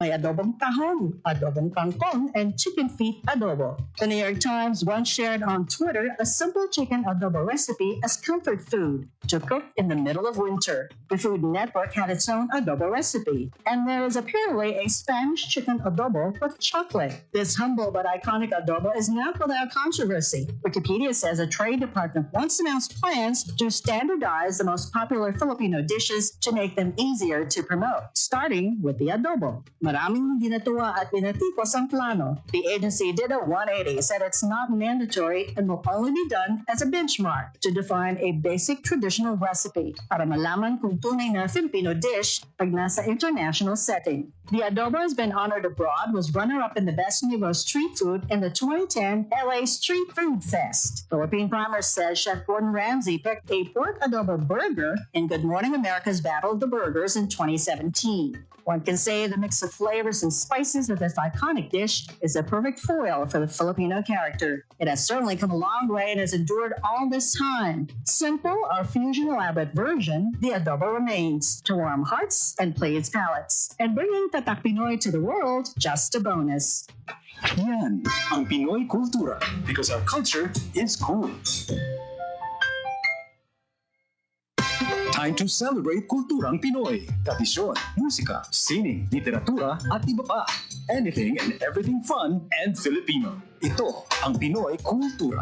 may adobong tahong, adobong kangkong, and chicken feet adobo. The New York Times once shared on Twitter a simple chicken adobo recipe as comfort food to cook in the middle of winter. The Food Network had its own adobo recipe, and there is apparently a Spanish chicken adobo with chocolate. This humble but iconic adobo is not without controversy. Wikipedia says a trade department once announced plans to standardize the most popular Filipino dishes to make them easier to promote, starting with the adobo. Maraming hindi natuwa at pinatikos ang plano. The agency did a 180, said it's not mandatory and will only be done as a benchmark to define a basic traditional recipe para malaman kung tunay na Filipino dish pag nasa international setting. The adobo has been honored abroad, was runner-up in the Best New Street Food in the 2010 LA Street Food Fest. Philippine Primer says Chef Gordon Ramsay picked a pork adobo burger in Good Morning America's Battle of the Burgers in 2017. One can say the mix of flavors and spices of this iconic dish is a perfect foil for the Filipino character. It has certainly come a long way and has endured all this time. Simple or fusion elaborate version, the adobo remains to warm hearts and please palates. And bringing Tatak Pinoy to the world, just a bonus. Yan ang Pinoy Kultura because our culture is cool. Time to celebrate kulturang Pinoy. Tradisyon, musika, sining, literatura, at iba pa. Anything and everything fun and Filipino. Ito ang Pinoy Kultura.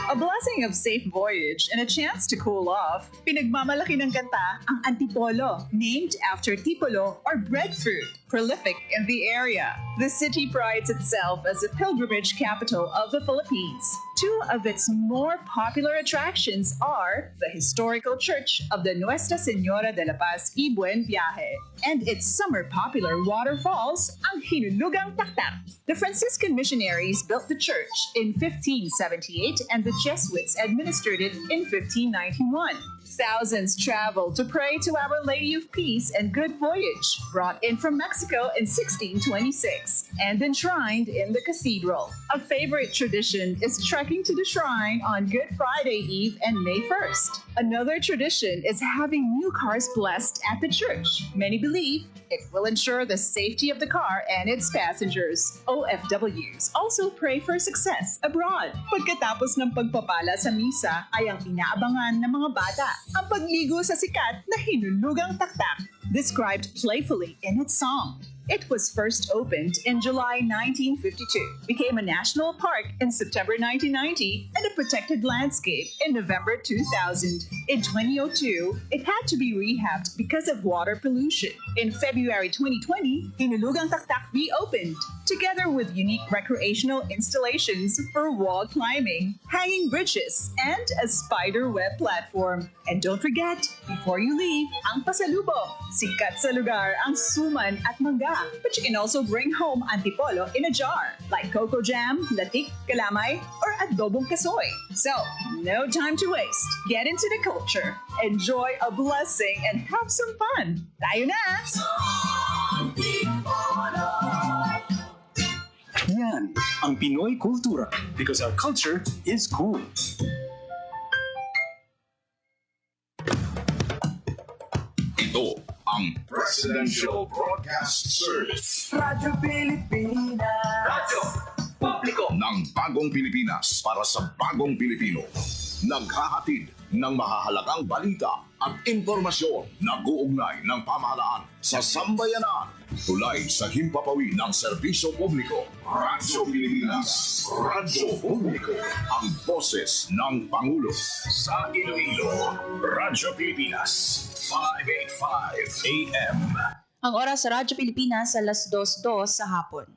A blessing of safe voyage and a chance to cool off, pinagmamalaki ng kanta ang Antipolo, named after tipolo or breadfruit, prolific in the area. The city prides itself as a pilgrimage capital of the Philippines. Two of its more popular attractions are the historical church of the Nuestra Señora de la Paz y Buen Viaje and its summer popular waterfalls, ang Hinulugang Taktak. The Franciscan missionaries built the church in 1578 and the Jesuits administered it in 1591. Thousands traveled to pray to Our Lady of Peace and Good Voyage, brought in from Mexico in 1626 and enshrined in the cathedral. A favorite tradition is trekking to the shrine on Good Friday Eve and May 1st. Another tradition is having new cars blessed at the church. Many believe it will ensure the safety of the car and its passengers. OFWs also pray for success abroad. Pagkatapos ng pagpapala sa misa ay ang inaabangan ng mga bata, ang pagligo sa sikat na Hinulugang Taktak, described playfully in its song. It was first opened in July 1952, became a national park in September 1990, and a protected landscape in November 2000. In 2002, it had to be rehabbed because of water pollution. In February 2020, Hinulugang Taktak reopened, together with unique recreational installations for wall climbing, hanging bridges, and a spider web platform. And don't forget, before you leave, ang pasalubong. Sikat sa lugar ang suman at mangga, but you can also bring home antipolo in a jar, like cocoa jam, latik, calamay, or adobong kasoy. So, no time to waste. Get into the culture, enjoy a blessing, and have some fun. Tayo na! Yan ang Pinoy Kultura because our culture is cool. Ito ang Presidential Broadcast Service. Radyo Pilipinas. Radyo Publiko ng Bagong Pilipinas para sa Bagong Pilipino. Naghahatid ng mahahalagang balita at impormasyon na guugnay ng pamahalaan sa sambayanan. Tulay sa himpapawi ng serbisyo publiko. Radyo Pilipinas. Radyo Publiko. Ang boses ng Pangulo. Sa Iloilo, Radyo Pilipinas. 585 AM. Ang oras sa Radyo Pilipinas alas 2:02 sa hapon.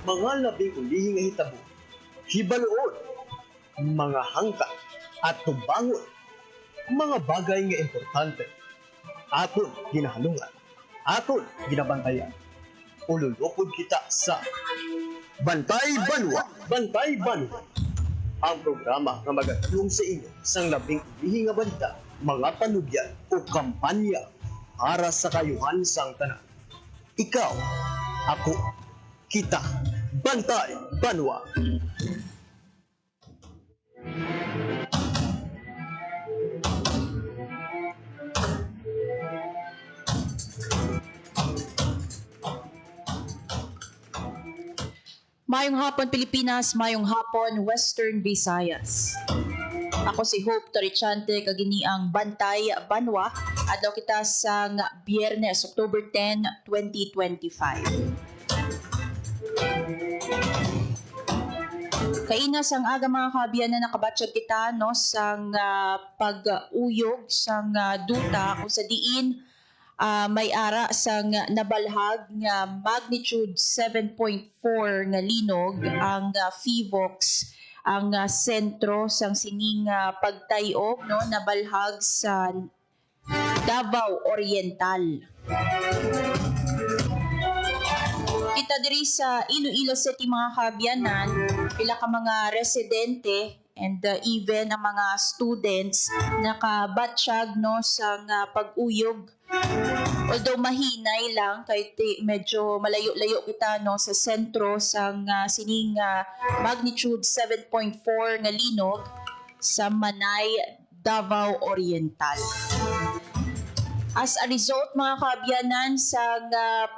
Mga labing ulihing na hitabo, hibaluon, mga hangka at tubangon, mga bagay nga importante. Aton ginahalungan, aton ginabantayan. Ululupod kita sa Bantay Banwa, Bantay Banwa. Ang programa nga magatulong sa inyo sang labing ulihing nga balita, mga panugyan o kampanya para sa kayuhan sang tanan. Ikaw, ako, kita, Bantay Banwa. Mayong hapon Pilipinas, mayong hapon Western Visayas. Ako si Hope Torichante, kagini ang Bantay Banwa. Adlaw kita sa Biyernes, October 10, 2025. Kainas ang aga mga kabiyan na nakabatsyag kita no sang pag-uyog sang duta kung sa diin may ara sang nabalhag nga magnitude 7.4 nga linog ang PHIVOLCS ang sentro sang sining pagtayog no nabalhag sa Davao Oriental. Kita diri sa Iloilo City mga kaabyanan, pila ka mga residente and even ang mga students nakabatsyag no sa pag-uyog. Although mahinay lang kay medyo malayo-layo kita no sa sentro sang sining magnitude 7.4 nga linog sa Manay, Davao Oriental. As a result mga kaabyanan sa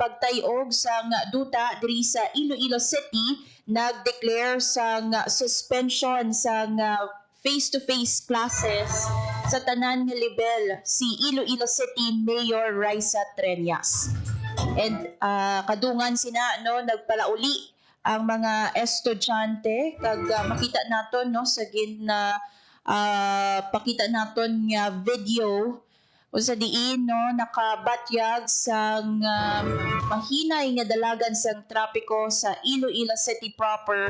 pagtayog sa duta diri sa Iloilo City, nag-declare sa suspension sa face-to-face classes sa tanan nga level si Iloilo City Mayor Raisa Treñas. And kadungan sina no nagpalauli ang mga estudyante kag makita naton no sa pakita naton nga video o sa diin no nakabatyag sa mahinay nga dalagan sang trapiko sa Iloilo City proper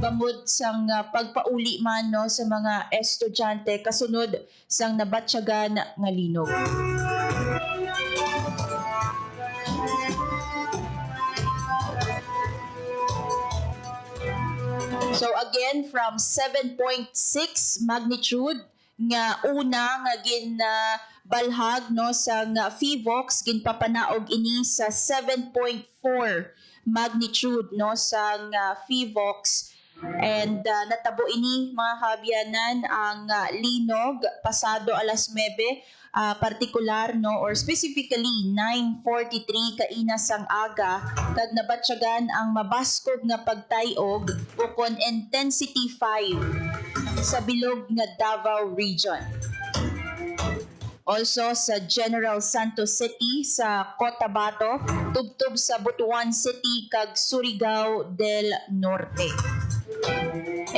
bangod sang pagpauli man no sa mga estudyante kasunod sang nabatyagan nga linog. So again from 7.6 magnitude nga una nga balhag no sa PHIVOLCS ginpapanaog ini sa 7.4 magnitude no sa PHIVOLCS and natabo ini mga kaabyanan ang linog pasado alas 9 partikular no or specifically 9:43 kaina sang aga kag nabatsyagan ang mabaskog nga pagtayog ukon intensity 5 sa bilog nga Davao region. Also sa General Santos City sa Cotabato, tubtob sa Butuan City kag Surigao del Norte.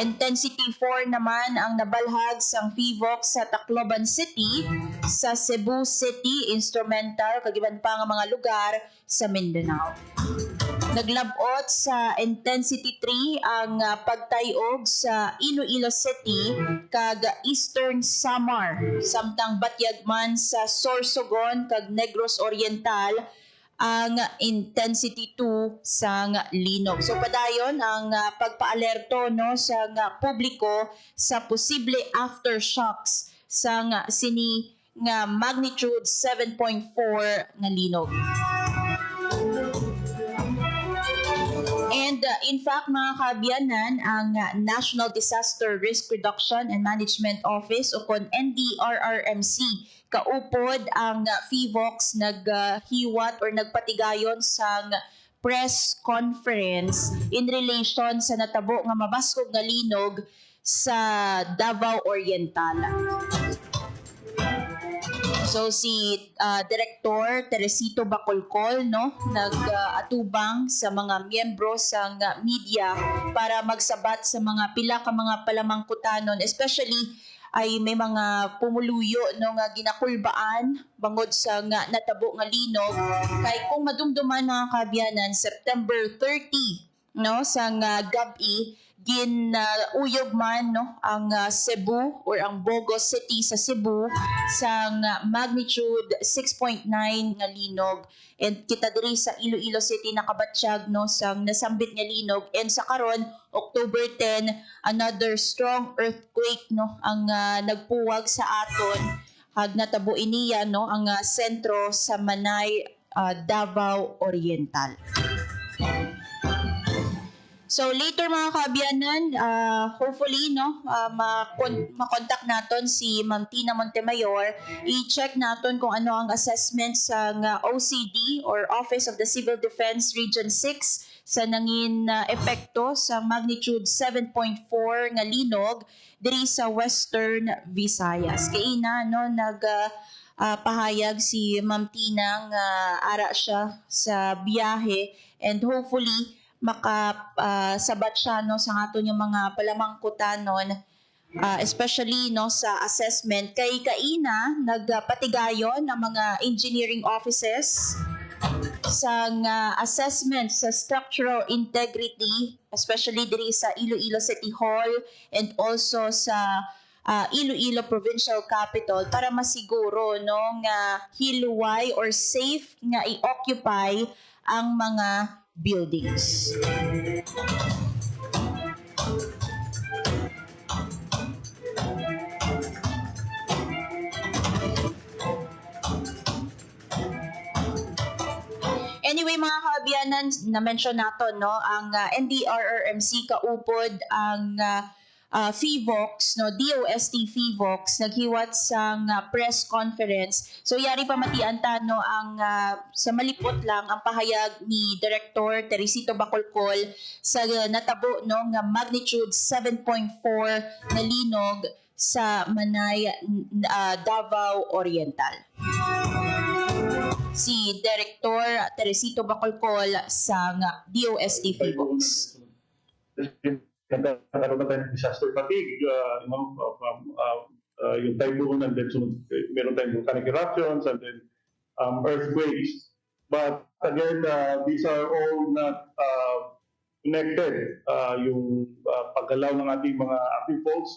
Intensity 4 naman ang nabalhag sang PHIVOLCS sa Tacloban City, sa Cebu City, Instrumental, kag iban pa nga mga lugar sa Mindanao. Naglabot sa intensity 3 ang pagtayog sa Iloilo City kag Eastern Samar samtang batyag man sa Sorsogon kag Negros Oriental ang intensity 2 sang linog. So padayon ang pagpaalerto no sa publiko sa posible aftershocks sang sini nga magnitude 7.4 nga linog. And in fact, mga kaabyanan, ang National Disaster Risk Reduction and Management Office o kon NDRRMC, kaupod ang PHIVOLCS naghiwat or nagpatigayon sa press conference in relation sa natabo nga mabaskog nga linog sa Davao Oriental. So si Director Teresito Bacolcol no nag-atubang sa mga miyembro sa media para magsabat sa mga pila ka mga palamangkutanon, especially ay may mga pumuluyo no nga ginakulbaan bangod sa natabo nga linog kay kung madumduman mga kaabyanan September 30 no sa gabi uyog man no ang Cebu or ang Bogos City sa Cebu sa magnitude 6.9 nga linog and kita diri sa Iloilo City nakabatsyag no sa nasambit nga linog and sa karon October 10 another strong earthquake no ang nagpuwag sa aton hag natabo iniya no ang sentro sa Manay, Davao Oriental. So later mga kaabyanan, hopefully no makontak naton si Ma'am Tina Montemayor, i-check naton kung ano ang assessment sa OCD or Office of the Civil Defense Region 6 sa nangin epekto sa magnitude 7.4 nga linog diri sa Western Visayas. Kay ina no pahayag si Ma'am Tina nga ara siya sa biyahe and hopefully makasabat siya no sa aton yung mga palamangkutanon, especially no sa assessment kay kaina nagpatigayon ang mga engineering offices sa assessment sa structural integrity, especially diri sa Iloilo City Hall and also sa Iloilo Provincial Capital para masiguro no nga hiluway or safe nga i-occupy ang mga buildings. Anyway, mga kaabyanan, na-mention nato no ang NDRRMC kaupod ang FIVOX, no, DOST FIVOX, naghiwat sa press conference. So, yari pa matian ta, no, ang, sa malipot lang, ang pahayag ni Director Teresito Bacolcol sa natabo, no, nga magnitude 7.4 na linog sa Manay, Davao Oriental. Si Director Teresito Bacolcol sa DOST FIVOX. Nagkaroon na tayo ng disaster fatigue, yung typhoon, and then meron tayong volcanic eruptions, and then earthquakes. But again, these are all not connected. Yung paggalaw ng ating mga active faults,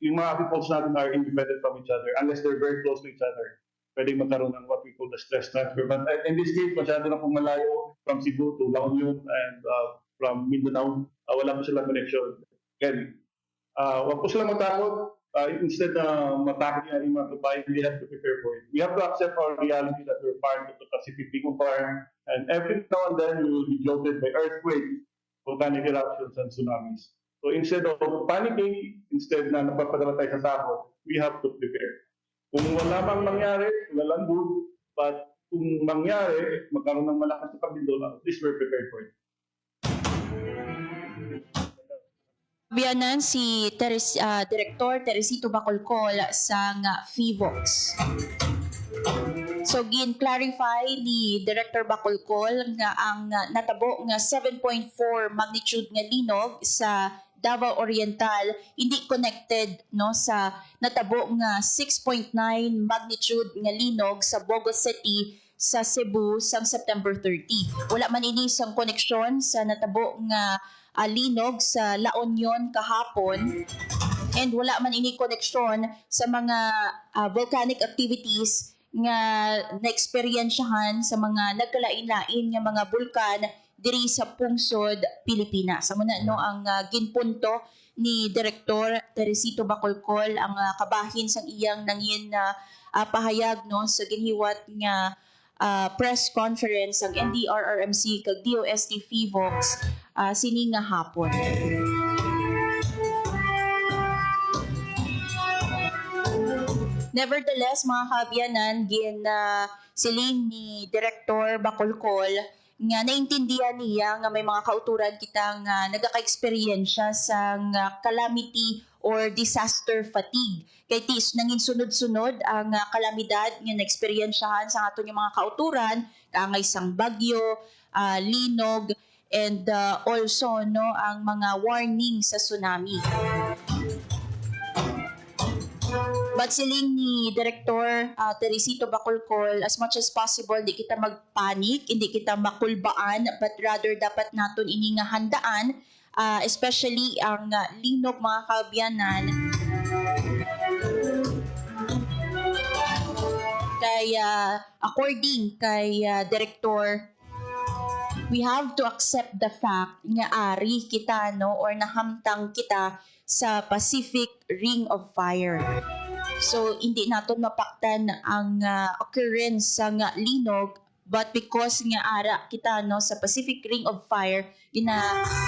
yung mga active faults natin are independent from each other unless they're very close to each other. Pwedeng magkaroon ng what we call the stress transfer. But in this case, masyado na pong malayo from Cebu to La Union and from Mindanao, wala po silang connection. Again, wag po silang matakot. Instead na matakot yung ating mga kabayan, we have to prepare for it. We have to accept our reality that we're part of the Pacific Ring of Fire, and every now and then we will be jolted by earthquakes, volcanic eruptions, and tsunamis. So instead of panicking, instead na napapadala tayo sa takot, we have to prepare. Kung wala mang mangyari, wala lang good, but kung mangyari, magkaroon ng malakas na pagdindol, at least we're prepared for it. Biyanan si Director Teresito Bacolcol sa FIVOX. So gin-clarify ni Director Bacolcol nga ang natabo nga 7.4 magnitude nga linog sa Davao Oriental hindi connected no sa natabo nga 6.9 magnitude nga linog sa Bogo City sa Cebu sang September 30. Wala man ini sang koneksyon sa natabo nga linog sa La Union kahapon, and wala man ini koneksyon sa mga volcanic activities nga na-experiensyahan sa mga nagkalain-lain nga mga bulkan diri sa pungsod Pilipinas. Amo na no ang ginpunto ni Director Teresito Bacolcol ang kabahin sang iyang nangin pahayag no sa ginhiwat nga press conference ang NDRRMC kag DOST FIVOX sini nga hapon. Nevertheless, mga kaabyanan, siling ni Director Bacolcol nga naintindihan niya nga may mga kauturan kita nga nagaka-eksperyensya sa calamity or disaster fatigue. Kay tis nangin sunod-sunod ang kalamidad nga na-eksperyensyahan sa aton yung mga kauturan, kaangay sang bagyo, linog, and also no ang mga warning sa tsunami. But siling ni Director Teresito Bacolcol, as much as possible, di kita magpanik, hindi kita makulbaan, but rather dapat naton ini nga handaan, especially ang linog mga kaabyanan. Kaya according kay Director, we have to accept the fact nga ari kita no or nahamtang kita sa Pacific Ring of Fire. So hindi naton mapaktan ang occurrence sa linog, but because nga ara kita no sa Pacific Ring of Fire,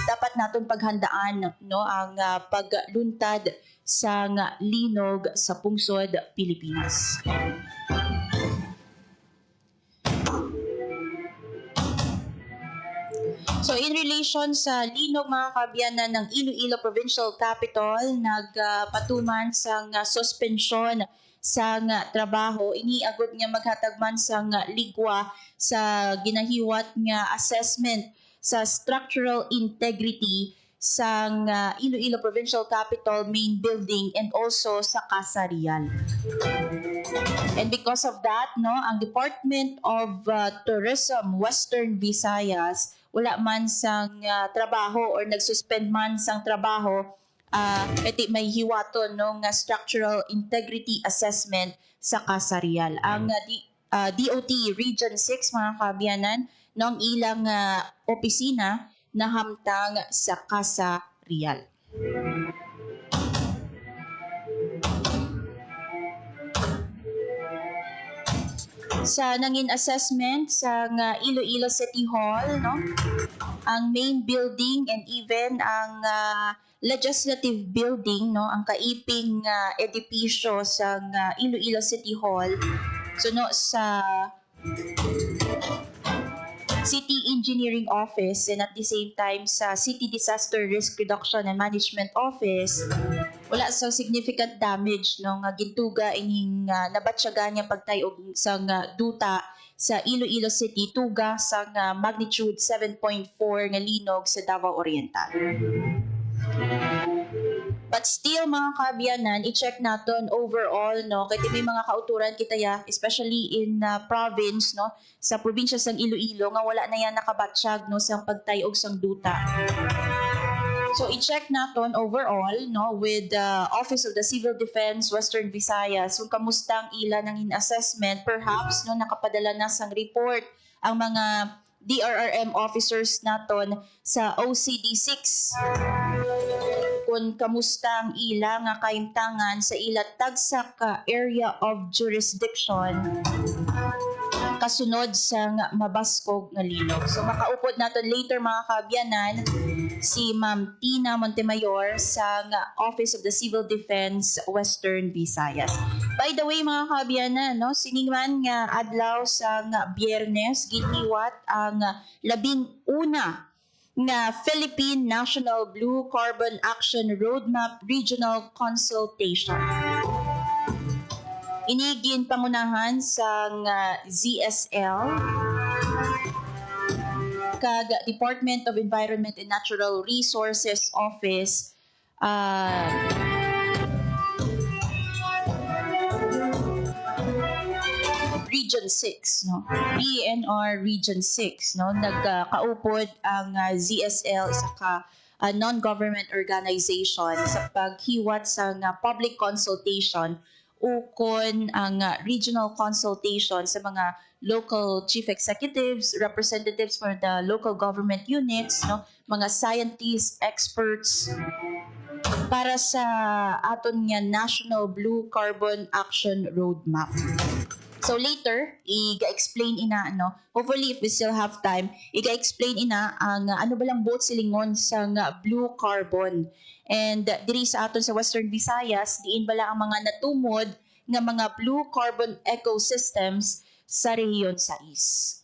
dapat naton paghandaan no ang pagluntad sa linog sa pungsod Pilipinas. So in in relation sa linog mga kaabyanan ng Iloilo Provincial Capital, nagpatuman sang suspensyon sang trabaho, iniagod nga maghatagman sang ligwa sa ginahiwat nga assessment sa structural integrity sang Iloilo Provincial Capital main building and also sa Casa Real. And because of that, no, ang Department of Tourism Western Visayas wala man sang trabaho or nagsuspend man sang trabaho iti may hiwaton no nga structural integrity assessment sa Casa Real. Ang DOT Region 6 mga kaabyanan ng ilang opisina na hamtang sa Casa Real. Sa nangin assessment sa Iloilo City Hall, no, ang main building and even ang legislative building, no, ang kaiping edipisyo sa Iloilo City Hall, suno sa City Engineering Office and at the same time sa City Disaster Risk Reduction and Management Office, wala sa significant damage no nga gintuga ining nabatsyagan nga pagtayog sa duta sa Iloilo City tuga sa magnitude 7.4 nga linog sa Davao Oriental. But still mga kaabyanan, i-check naton overall no kay may mga kauturan kita ya, especially in province no sa probinsya sang Iloilo nga wala na yan nakabatsyag no sang pagtayog sang duta. So i-check naton overall no with the Office of the Civil Defense Western Visayas kung kamusta ang ila ng in-assessment, perhaps no nakapadala na sang report ang mga DRRM officers naton sa OCD6 kung kamusta ang ila nga kaimtangan sa ila tagsa ka area of jurisdiction kasunod sa mabaskog nga linog. So makaupod naton later mga kaabyanan si Ma'am Tina Montemayor sa Office of the Civil Defense Western Visayas. By the way mga kaabyanan, no, siningman nga adlaw sa Biyernes giniwat ang 11 nga Philippine National Blue Carbon Action Roadmap Regional Consultation. Inigin pangunahan sa ZSL kag Department of Environment and Natural Resources Office Region 6 no, DNR Region 6 no, nagkaupod ang ZSL isa ka non-government organization sa paghiwat sa public consultation ukon ang regional consultation sa mga local chief executives, representatives for the local government units, no, mga scientists, experts para sa aton nga National Blue Carbon Action Roadmap. So later, iga-explain ina no. Hopefully if we still have time, iga-explain ina ang ano ba lang buot silingon sa blue carbon. And diri sa aton sa Western Visayas, diin bala ang mga natumod nga mga blue carbon ecosystems sa rehiyon 6.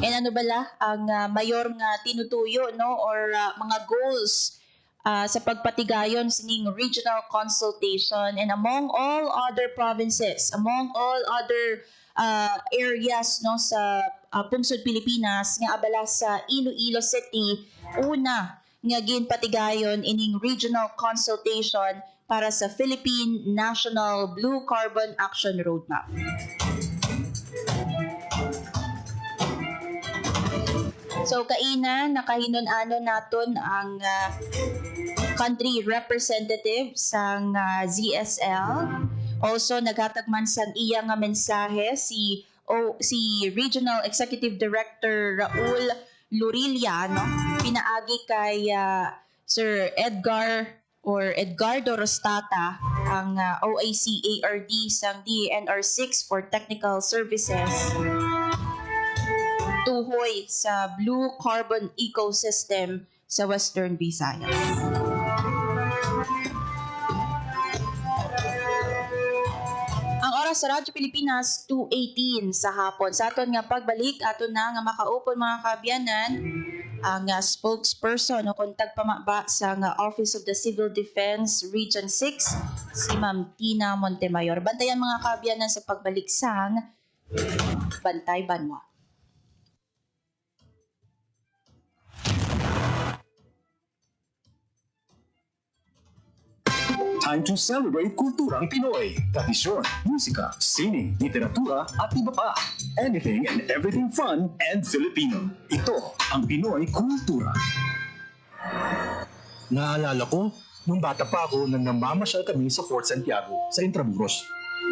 And ano bala ang mayor nga tinutuyo no or mga goals sa pagpatigayon sining regional consultation, and among all other provinces, among all other areas no sa pungsod Pilipinas nga abala sa Iloilo City, una nga ginpatigayon ining regional consultation para sa Philippine National Blue Carbon Action Roadmap. So kaina nakahinon-ano naton ang country representative sang ZSL. Also naghatagman sang iya nga mensahe si Regional Executive Director Raul Lurilla no, pinaagi kay Sir Edgardo Rostata ang OACARD sang DNR6 for Technical Services tuhoy sa blue carbon ecosystem sa Western Visayas. Ang oras sa Radyo Pilipinas 2:18 sa hapon. Sa aton nga pagbalik aton na nga makaupon mga kaabyanan ang spokesperson o kontag pamaba sa nga Office of the Civil Defense Region 6 si Ma'am Tina Montemayor. Bantayan mga kaabyanan sa pagbalik sang Bantay Banwa. Time to celebrate kulturang Pinoy. Tradisyon, musika, sining, literatura at iba pa. Anything and everything fun and Filipino. Ito ang Pinoy Kultura. Naalala ko, nung bata pa ako nang namamasyal kami sa Fort Santiago sa Intramuros.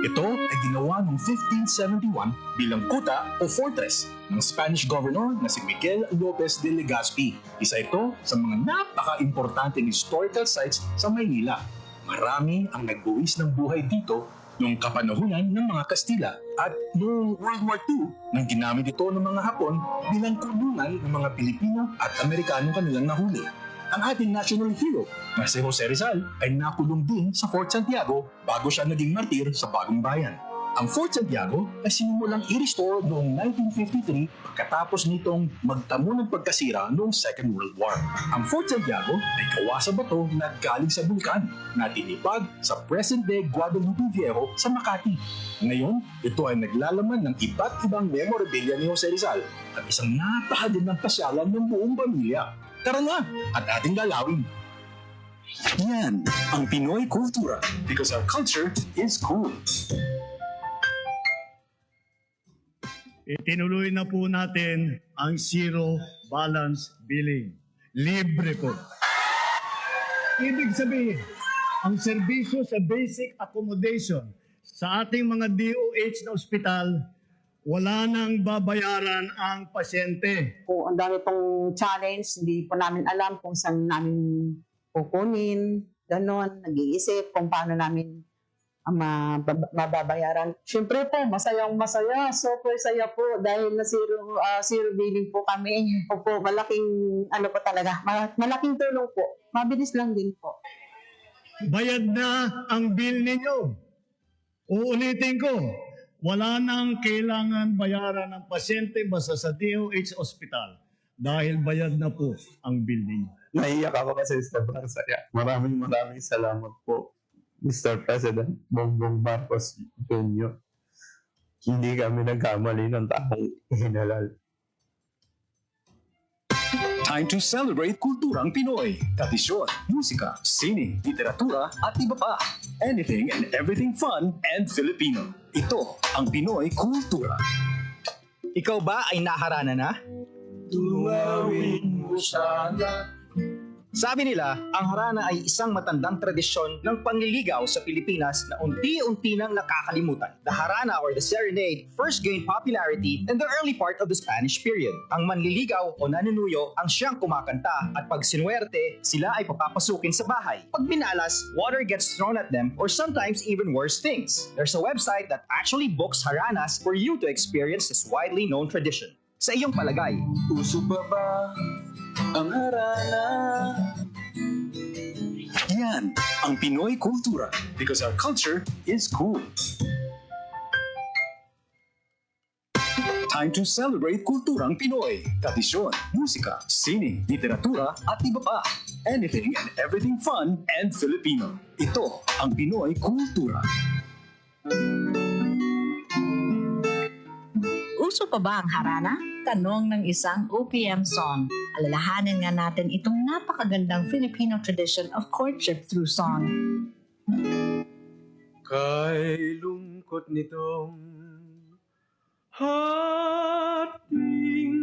Ito ay ginawa noong 1571 bilang kuta o fortress ng Spanish governor na si Miguel Lopez de Legazpi. Isa ito sa mga napaka-importanteng historical sites sa Maynila. Marami ang nagbuwis ng buhay dito noong kapanahunan ng mga Kastila at noong World War II nang ginamit ito ng mga Hapon bilang kulungan ng mga Pilipino at Amerikanong kanilang nahuli. Ang ating national hero na si Jose Rizal ay nakulong din sa Fort Santiago bago siya naging martir sa Bagong Bayan. Ang Fort Santiago ay sinimulang i-restore noong 1953 pagkatapos nitong magtamo ng pagkasira noong Second World War. Ang Fort Santiago ay gawa sa bato na galing sa bulkan na tinipag sa present-day Guadalupe Viejo sa Makati. Ngayon, ito ay naglalaman ng iba't ibang memorabilia ni Jose Rizal at isang napakagandang pasyalan ng buong pamilya. Tara na at ating lalawin! Yan ang Pinoy Kultura because our culture is cool. Itinuloy na po natin ang zero balance billing. Libre po. Ibig sabihin, ang serbisyo sa basic accommodation sa ating mga DOH na ospital, wala nang babayaran ang pasyente. Po, ang dami pong challenge, hindi po namin alam kung saan namin kukunin, ganon, nag-iisip kung paano namin mababayaran. Siyempre po, masayang-masaya. Super saya po dahil na zero billing po kami. Po, malaking, po talaga, malaking tulong po. Mabilis lang din po. Bayad na ang bill ninyo. Uulitin ko, wala nang kailangan bayaran ng pasyente basta sa DOH Hospital dahil bayad na po ang bill ninyo. Naiyak ako kasi sobrang saya. Maraming salamat po, Mr. President Bongbong Marcos Jr. Hindi kami nagkamali ng taong hinalal. Time to celebrate kulturang Pinoy. Tradisyon, musika, sining, literatura at iba pa. Anything and everything fun and Filipino. Ito ang Pinoy Kultura. Ikaw ba ay naharana na? Tuwawin mo sana. Sabi nila, ang harana ay isang matandang tradisyon ng panliligaw sa Pilipinas na unti-unti nang nakakalimutan. The harana or the serenade first gained popularity in the early part of the Spanish period. Ang manliligaw o nanunuyo ang siyang kumakanta at pag sinuwerte, sila ay papapasukin sa bahay. Pag binalas, water gets thrown at them or sometimes even worse things. There's a website that actually books haranas for you to experience this widely known tradition. Sa iyong palagay, uso pa ba ang harana? Yan ang Pinoy Kultura because our culture is cool. Time to celebrate kulturang Pinoy. Tradisyon, musika, sining, literatura at iba pa. Anything and everything fun and Filipino. Ito ang Pinoy Kultura. Uso pa ba ang harana? Tanong ng isang OPM song. Alalahanin nga natin itong napakagandang Filipino tradition of courtship through song. Kay lungkot nitong hating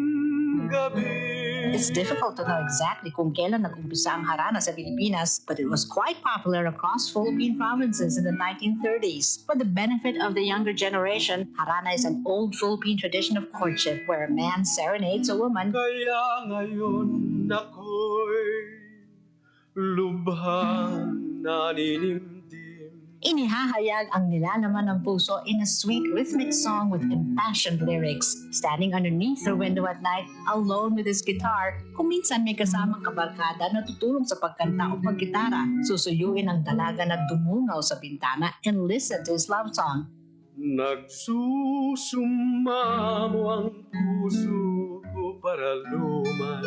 gabi. It's difficult to know exactly kung kailan nag-umpisa ang harana sa Pilipinas, but it was quite popular across Philippine provinces in the 1930s. For the benefit of the younger generation, harana is an old Philippine tradition of courtship where a man serenades a woman. Kaya ngayon ako'y lubhang naninimdim. Inihahayag ang nilalaman ng puso in a sweet rhythmic song with impassioned lyrics. Standing underneath her window at night, alone with his guitar, kung minsan may kasamang kabarkada na tutulong sa pagkanta o paggitara, susuyuin ang dalaga na dumungaw sa bintana and listen to his love song. Nagsusumamo ang puso ko para luman.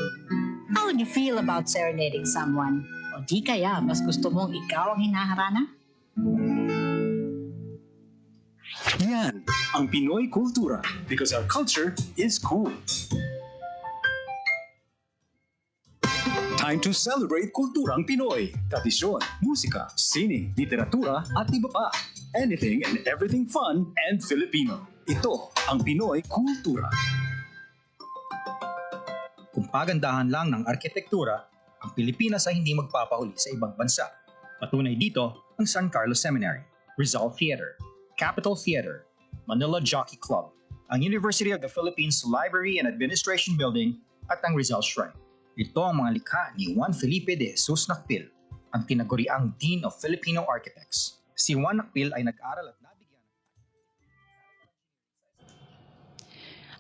How would you feel about serenading someone? O di kaya, mas gusto mong ikaw ang hinaharana? Yan ang Pinoy kultura because our culture is cool. Time to celebrate kulturang Pinoy. Tradisyon, musika, sining, literatura at iba pa. Anything and everything fun and Filipino. Ito ang Pinoy kultura. Kung pagandahan lang ng arkitektura, ang Pilipinas ay hindi magpapahuli sa ibang bansa. Patunay dito ang San Carlos Seminary, Rizal Theater, Capitol Theater, Manila Jockey Club, ang University of the Philippines Library and Administration Building at ang Rizal Shrine. Ito ang mga likha ni Juan Felipe de Jesus Nakpil, ang tinaguriang Dean of Filipino Architects. Si Juan Nakpil ay nag-aral at nabigyan.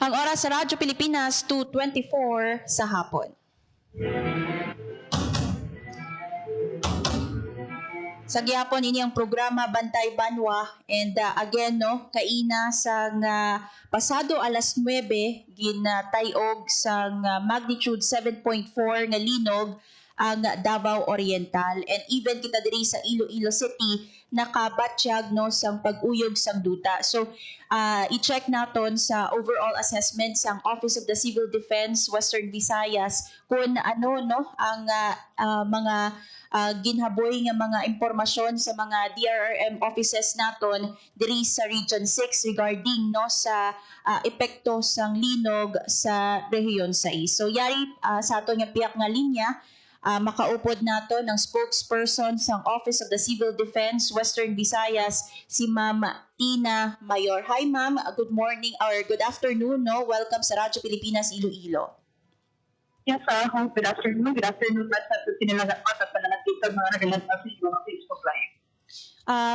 Ang oras sa Radyo Pilipinas, 2:24 sa hapon. Sa gyapon ini ang programa Bantay Banwa and again no kaina sang pasado alas 9 ginatayog sang magnitude 7.4 nga linog ang Davao Oriental and even kita diri sa Iloilo City nakabatsyag no sang pag-uyog sang duta. So i-check naton sa overall assessment sang Office of the Civil Defense Western Visayas kung ano no ang mga ginhaboy nga mga impormasyon sa mga DRRM offices naton diri sa Region 6 regarding no sa epekto sang linog sa rehiyon 6. So yari sa ato nga piyak nga linya makaupod nato ng spokesperson sang Office of the Civil Defense Western Visayas si Ma'am Tina Mayor. Hi ma'am, good morning or good afternoon no. Welcome sa Radyo Pilipinas Iloilo. Yes, good afternoon. Good afternoon sa sinilagat at pananatitag mga nagalan sa mga Facebook Live.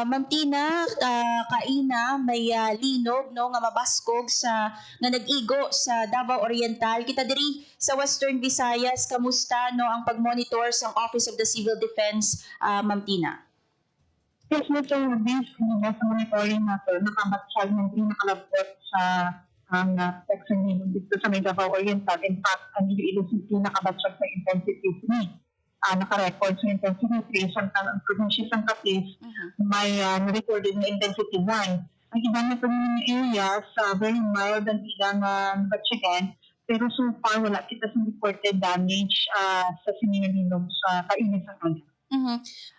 Ma'am Tina, kaina may linog no nga mabaskog sa nga nag-igo sa Davao Oriental. Kita diri sa Western Visayas, kamusta no ang pag-monitor sa Office of the Civil Defense, Ma'am Tina? Yes, Mr. Rubis, sa monitoring natin, nakabatsyag ng pinakalabot sa ang section dito sa may Davao Oriental. In fact, ang Iloilo City nakabatsyag sa intensity 3. Naka-record sa intensity 3. Samtang ang provincia ng Capiz may na-recorded na intensity 1. Ang iba na po ng areas, very mild ang ilang batsyagan, pero so far wala kita sa reported damage sa sinilinog sa kainis ng kanya.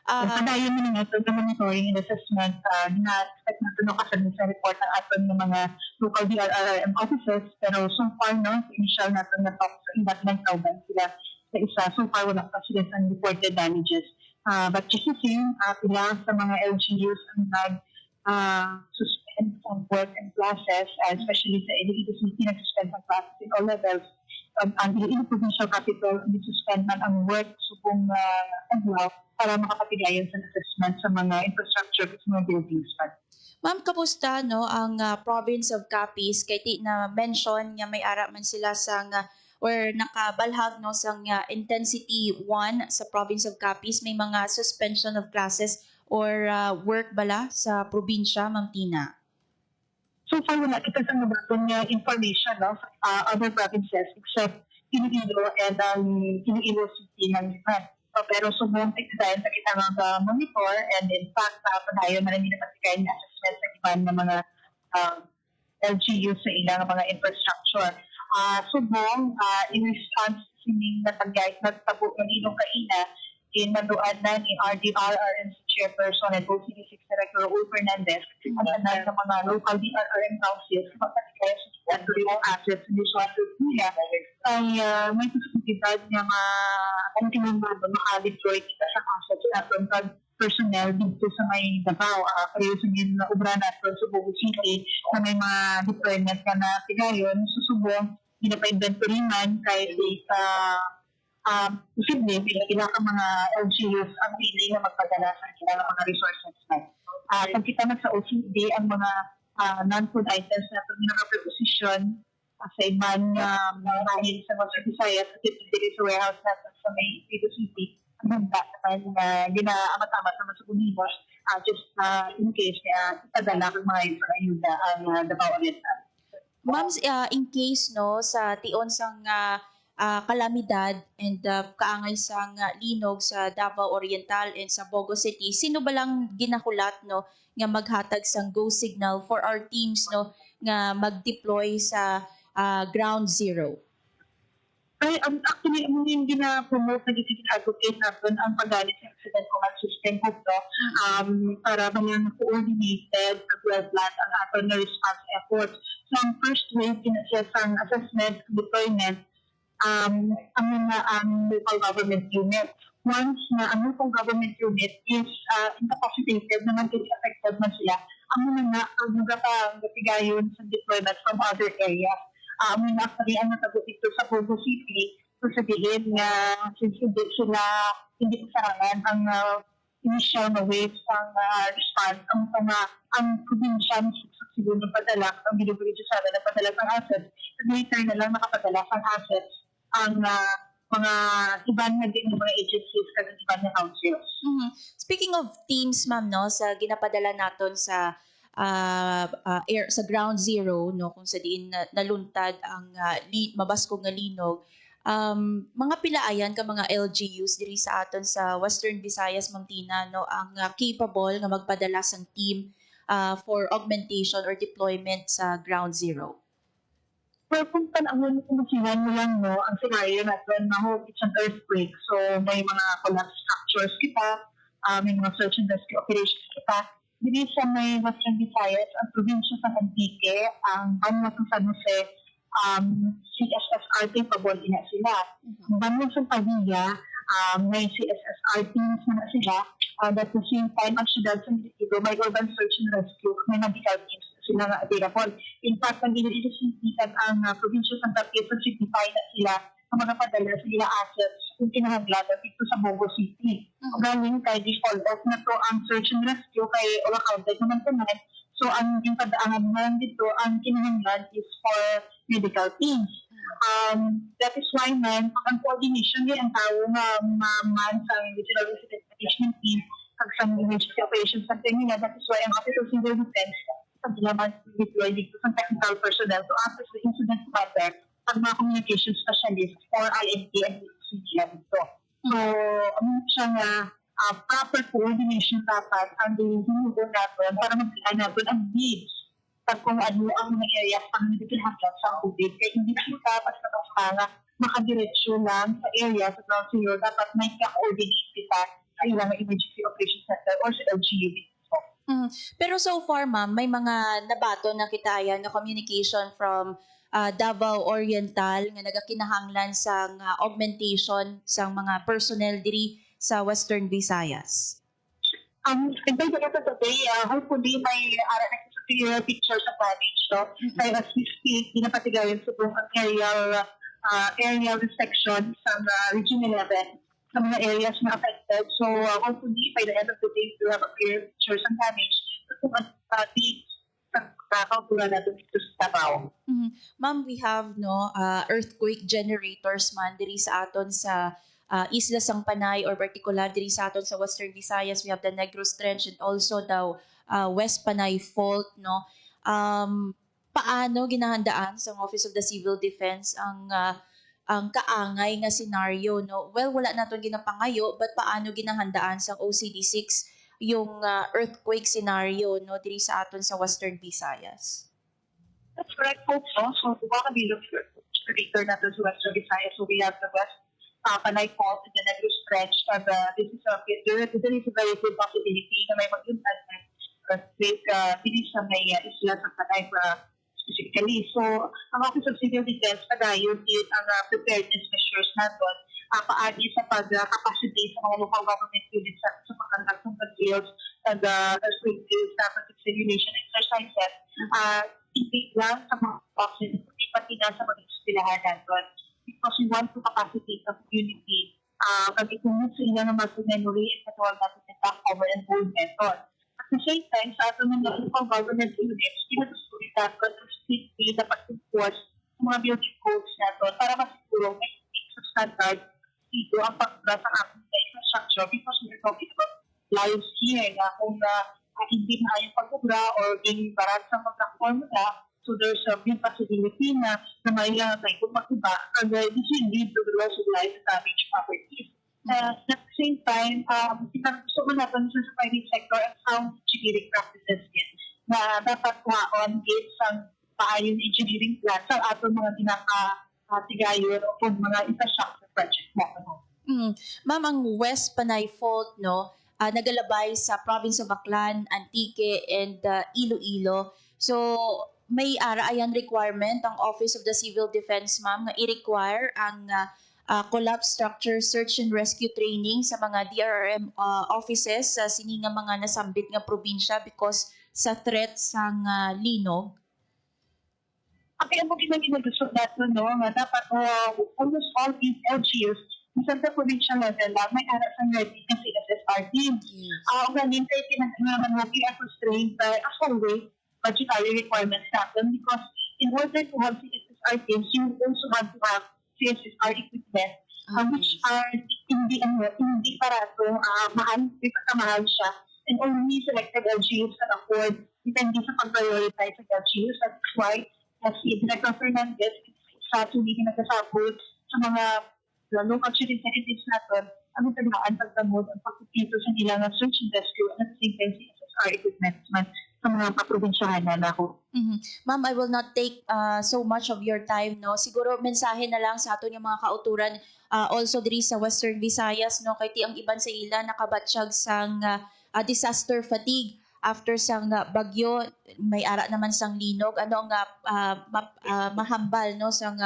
Padayon mo na ito sa monitoring and assessment na-expect na ito kasali sa report ng aton ng mga local DRRM officers, pero so far no, initial na ito na-talk sa iba't ng tawag sila sa isa. So far wala pa sila sa reported damages. But just the same, pila sa mga LGUs ang nag-suspend from work and classes, especially sa Iloilo City, nag-suspend ng classes in all levels. Ang Iloilo Provincial Capital, nag-suspend man ang work subong adlaw para makapatigayon sa assessment sa mga infrastructure at mga buildings. Ma'am, kamusta no ang province of Capiz kay ti na mention nga may ara man sila sa or nakabalhag no sa intensity 1 sa province of Capiz, may mga suspension of classes or work bala sa probinsya, Ma'am Tina? So far, wala kita sa nabatong information no, other provinces except Iloilo and Iloilo City ng Japan. Pero subong dahil sa kita monitor and in fact, padayon na rin napatigayan na assessment sa iban ng mga LGU sa ilang mga infrastructure. Subong, in response sa sining natagay na tabo ng ilong kaina, maduan na ni RDRRM Chairperson and OCD6 Director Raul Fernandez at ng mga local DRRM councils magpatigaya sa mga assets and resources nila ay may posibilidad na maka-deploy kita sa assets natin pag personnel dito sa may Davao. Kayo sa mga obra natin sa Bogo City na may mga deployment ka na tigayon, susubong, ginapa-inventory man kahit sa posible, pila ka mga LGUs ang willing na magpadala sa kanilang mga resources. Kung kita na sa OCD, ang mga non-food items na ito naka-preposition sa ibang mga rahil sa mga Visayas at ito dito sa warehouse natin sa may Iloilo City, ang handa naman ginaamat-amat naman sa Bunibos just in case ipadala ng mga ito ayuda ang Davao Oriental. Ma'am, in case no sa tion sang kalamidad and kaangay sang linog sa Davao Oriental and sa Bogo City, sino ba lang ginahulat no nga maghatag sang go signal for our teams no nga mag-deploy sa ground zero? Ay, actually, yung gina-promote na advocate natin ang paggalit sa accident command system po to, para mga coordinated as well planned ang aton na response efforts. So, ang first wave, kinasya sang assessment, deployment, ang local government unit. Once na ang local government unit is incapacitated naman kasi affected man sila, ang mga nagkapagayon sa deployment from other areas. May actually ang natagot dito sa Bogo City, so sabihin na since hindi pasarangan ang initial na waves ng response, ang probinsya sa siguro ng padala, ang Binuburidyo sana ng padala ng assets, later na lang nakapadala ng assets ang mga ibang na din ng mga agencies kasi ibang na councils. Speaking of teams, ma'am, no, sa ginapadala naton sa sa ground zero no kung sa diin naluntad ang mabaskog nga linog, mga pilaayan ka mga LGUs diri sa aton sa Western Visayas, Ma'am Tina, no ang capable nga magpadala sang team for augmentation or deployment sa ground zero? Well, kung panahon kumusihan mo lang no, ang scenario natin na it's an earthquake, so may mga collapse structures kita, may mga search and rescue operations kita. Dili sa may Western Visayas, ang probinsya sa Antique, ang Banwa ng San Jose, CSSR capable na sila. Ang Banwa sa Padilla, may CSSR teams na sila. At the same time, ang syudad sa Mitigo, may urban search and rescue, may medical teams na sila na available. In fact, ang inisintikan ang probinsya sa Quezon City na sila ang magapadala sa nila assets kung kinahanglanan dito sa Bogo City. Galing kay default off na to ang search and rescue kay all accounted naman tonight. So ang padaanan naman dito, ang kinahanglan is for medical teams. That is why man, ang coordination ni ang tao nga man sa regional incident management team kag sa emergency operations sa nila. That is why ang Office of Civil Defense sa naman deploy dito sa technical personnel to access the incident matter ang mga communication specialists or INT and sila dito. So, siya nga proper coordination dapat ang dinugo natin para magkailan natin ang needs pag kung ano ang mga areas pang hindi kinahanglan sa COVID. Kaya hindi kita basta makadiretsyo lang sa area sa ground zero, dapat may ka-coordinate kita sa ilang emergency operation center or sa LGU dito. Pero so far, ma'am, may mga nabato na kitayan na communication from Davao Oriental nga nagakinahanglan sa augmentation sa mga personnel diri sa Western Visayas. And by the end of the day, hopefully may picture sa package. So, as we speak, pinapatigayan sa buong aerial section sa Region 11 sa mga areas na affected. So, hopefully by the end of the day, we'll have a clear picture sa damage. Kung natin dito sa Davao. Ma'am, we have earthquake generators man diri sa aton sa Isla Sang Panay or particular diri sa aton sa Western Visayas. We have the Negros Trench and also the West Panay Fault, no. Paano ginahandaan sa Office of the Civil Defense ang kaangay nga scenario, no? Well, wala naton ginapangayo, but paano ginahandaan sa OCD6 yung earthquake scenario, no, diri sa aton sa Western Visayas? That's correct, folks. So, baka bilog generator natin sa Western Visayas. So, we have the West Panay Fault and the Negros Trench. This is there is a very good possibility na may mag-impact na earthquake dili sa may Isla Sang Panay specifically. So, ang Office of Civil Defense padayon is ang preparedness measures natin paagi sa pag-capacity sa mga local government units sa pagkandak ng drills and earthquake drills na simulation exercises. Hindi lang sa mga offices, pati na sa mga istilahan natin. Because we want to capacitate the community kag itunod sa ilang mga memory and katawag natin ng back cover and hold method. At the same time, sa ato ng local government units, pinatuloy natin ang strictly dapat enforce sa mga building codes natin para masiguro may sa standard dito ang pagkura sa ating infrastructure because we're talking about lives here na kung hindi na yung pag-ubra or yung barat sa pagka-formula, so there's a big possibility na may kung mag-iba, and this will lead to the loss of life and damage properties. At the same time, gusto mo natin sa private sector ang sound engineering practices din na dapat kuhaon based sa paayong engineering plan sa ato mga pinaka-tigayon o kung mga infrastructure project natin. Ma'am, ang West Panay Fault, no, nagalabay sa province of Baclan, Antique, and Iloilo. So, may ayan requirement ang Office of the Civil Defense, ma'am, na i-require ang collapse structure search and rescue training sa mga DRRM offices sa sininga mga nasambit nga probinsya because sa threat sang linog. Okay, ang mga ginagawa natin, no, nga dapat almost all these LGUs sa provincial level lang, may aras ang ready kasi SSR team. Ang galing kayo pinag-managi ako strain by as always budgetary requirements natin because in order to have CSSR teams, you also have to have CSSR equipment, which are hindi parato, mahal, mahal siya. And only selected LGUs can afford, depende sa pag-prioritize sa LGUs. That's why, as si Director Fernandez, sa tuloy nagkasabot sa mga local chief executives natin, ang tagaan pagdamod ang pagkikito sa ilang search and rescue at the same time CSSR equipment sa mga kaprobinsyahan na ako. Ma'am, I will not take so much of your time, no. Siguro mensahe na lang sa aton yung mga kauturan also diri sa Western Visayas, no, kay ti ang iban sa ila nakabatsyag sang disaster fatigue after sang bagyo, may ara naman sang linog. Ano nga mahambal, no, sang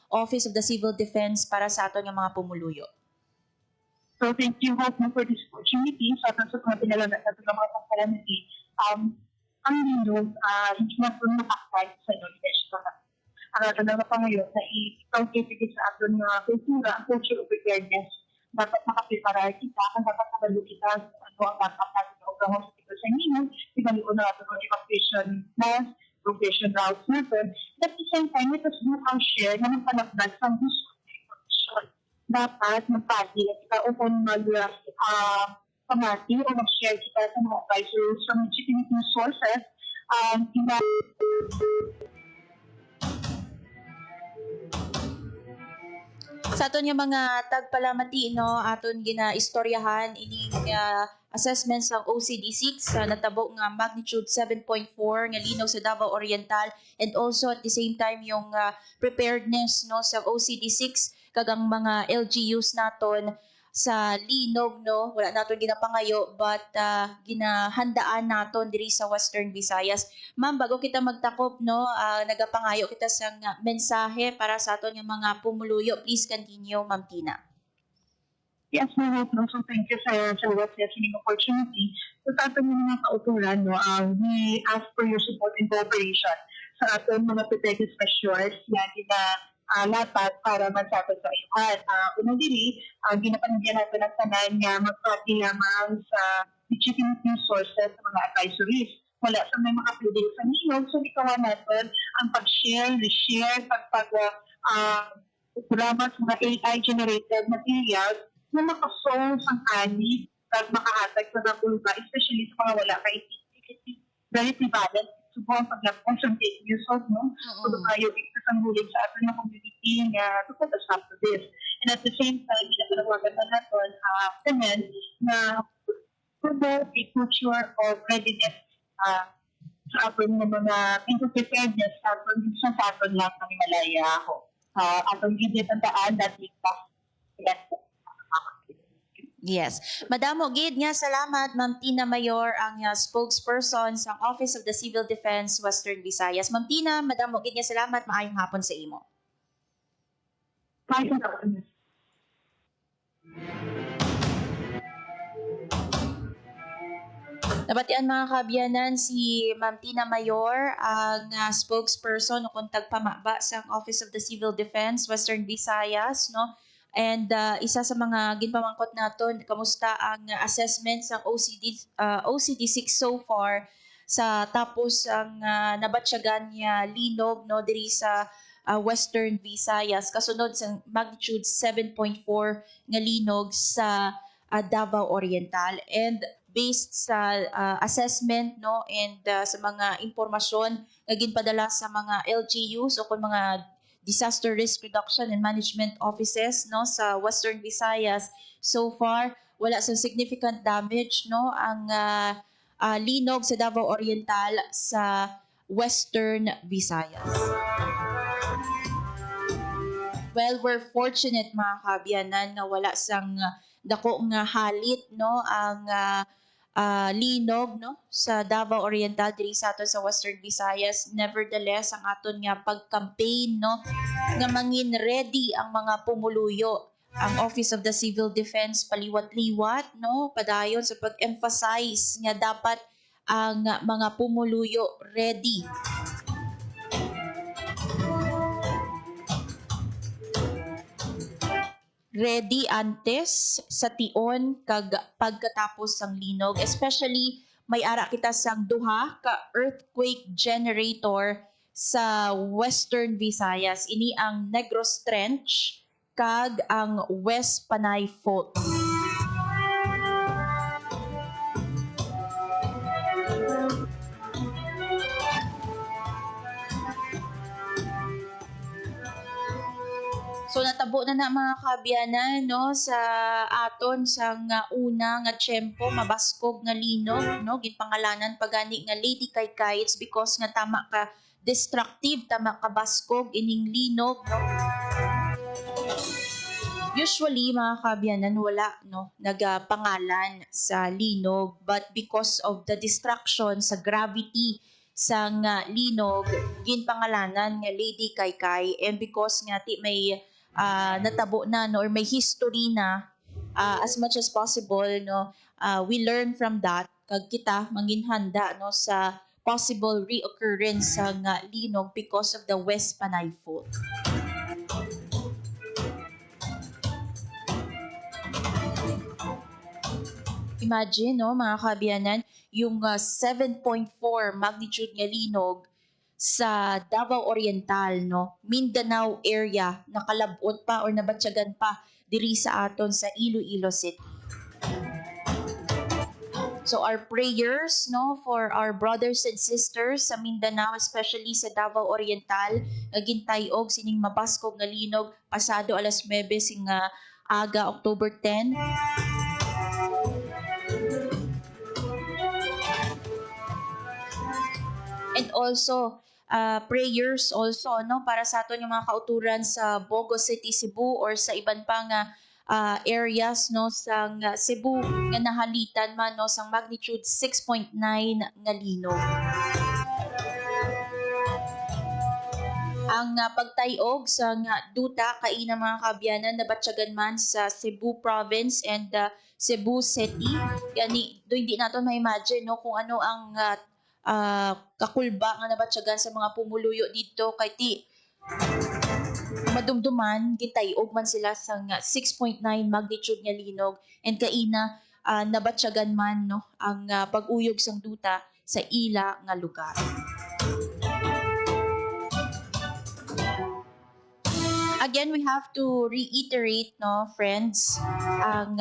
Office of the Civil Defense para sa aton yung mga pumuluyo. So thank you Hope for this opportunity. Sa aton sa mga pinala na sa mga pagkalamity, ang linog, hindi na po nakakay sa knowledge. Ang na pa ngayon na i-calculate sa aton na kultura, ang culture of preparedness. Dapat makaprepara kita, ang dapat nakalo kita ano ang dapat natin na upang hospital sa inyo, ibalik na natin ang evacuation mass, evacuation routes natin. At the same time, let us do our share na magpanagdag sa gusto ng dapat magpagi at kita upang pamati o mag-share kita sa mga advisors from legitimate news sources. Sa aton yung mga tagpalamati, no, aton ginaistoryahan ining assessments ng OCD6 natabo nga magnitude 7.4 nga linog sa Davao Oriental, and also at the same time yung preparedness, no, sa OCD6 kagang mga LGUs naton sa linog, no, wala naton ginapangayo but ginahandaan naton diri sa Western Visayas. Ma'am, bago kita magtakop, no, nagapangayo kita sa mensahe para sa aton yung mga pumuluyo. Please continue, Ma'am Tina. Yes, ma'am. So thank you sa what's listening opportunity. So sa aton yung mga kauturan, no, we ask for your support and cooperation sa aton mga preparedness measures na lapat para magsabot sa iyan. Unang dili, ginapanagyan natin ang tanan nga magpati lamang sa legitimate news sources sa mga advisories. Wala sa may makapilig sa linog, so ikawan natin ang pag-share, reshare, programa sa mga AI-generated materials na makasolve ang ani at makahatag sa nabulba, especially sa mga wala kay very prevalent. Subuhan paglapon sa fake news, no? So, tayo ikasanggulit sa ating community na to put a stop to this. And at the same time, pinagalawagan na natin naman na promote a culture of readiness sa ating mga preparedness sa ating lang kami malaya ako. Atong gidit ang daan that we Yes. Madamo gid nga salamat, Ma'am Tina Mayor, ang spokesperson sa Office of the Civil Defense Western Visayas. Ma'am Tina, madamo gid nga salamat, maayong hapon sa imo. Nabatian mga kabyanan si Ma'am Tina Mayor, ang spokesperson o kontag pamaba sa Office of the Civil Defense Western Visayas, no? And isa sa mga ginpamangkot naton, kamusta ang assessment sa OCD6 so far sa tapos ang nabatsyagan niya linog, no, diri sa Western Visayas kasunod sa magnitude 7.4 nga linog sa Davao Oriental, and based sa assessment no and sa mga impormasyon nga ginpadala sa mga LGUs o kung mga disaster risk reduction and management offices no sa Western Visayas, so far wala sa significant damage no ang linog sa Davao Oriental sa Western Visayas. Well, we're fortunate mga kaabyanan na wala sang dako nga halit no ang linog no sa Davao Oriental diri sa aton sa Western Visayas. Nevertheless, ang aton nga pag-campaign no nga mangin ready ang mga pumuluyo. Ang Office of the Civil Defense paliwat-liwat no padayon sa pag-emphasize nga dapat ang mga pumuluyo ready. Ready antes sa tion kag pagkatapos sang linog, especially may ara kita sang duha ka earthquake generator sa Western Visayas. Ini ang Negros Trench kag ang West Panay Fault. So natabo na mga kaabyanan no sa aton sang una nga tiyempo mabaskog nga linog no ginpangalanan pagani nga Lady Kaykay. It's because nga tama ka destructive, tama ka baskog ining linog no. Usually mga kaabyanan wala no nagapangalan sa linog, but because of the destruction sa gravity sa linog ginpangalanan nga Lady Kaykay, and because nga ti may natabo na no or may history na as much as possible no we learn from that kag kita manginhanda no sa possible reoccurrence sa linog because of the West Panay Fault. Imagine no mga kaabyanan yung 7.4 magnitude nga linog sa Davao Oriental no Mindanao area nakalabot pa or nabatyagan pa diri sa aton sa Iloilo City. So our prayers no for our brothers and sisters sa Mindanao, especially sa Davao Oriental, gintayog sining mabaskog nga linog pasado alas 9 sing aga October 10. And also prayers also no para sa aton yung mga kauturan sa Bogo City, Cebu, or sa iban pang areas no sa Cebu nga nahalitan man no sang magnitude 6.9 nga linog. Ang pagtayog sa duta kaina mga kaabyanan nabatyagan man sa Cebu Province and Cebu City. Gani do hindi naton ma-imagine no kung ano ang kakulba nga nabatyagan sa mga pumuluyo dito kay ti madumduman gintayog man sila sa 6.9 magnitude nga linog, and kaina nabatyagan man no ang pag-uyog sang duta sa ila nga lugar. Again, we have to reiterate no friends ang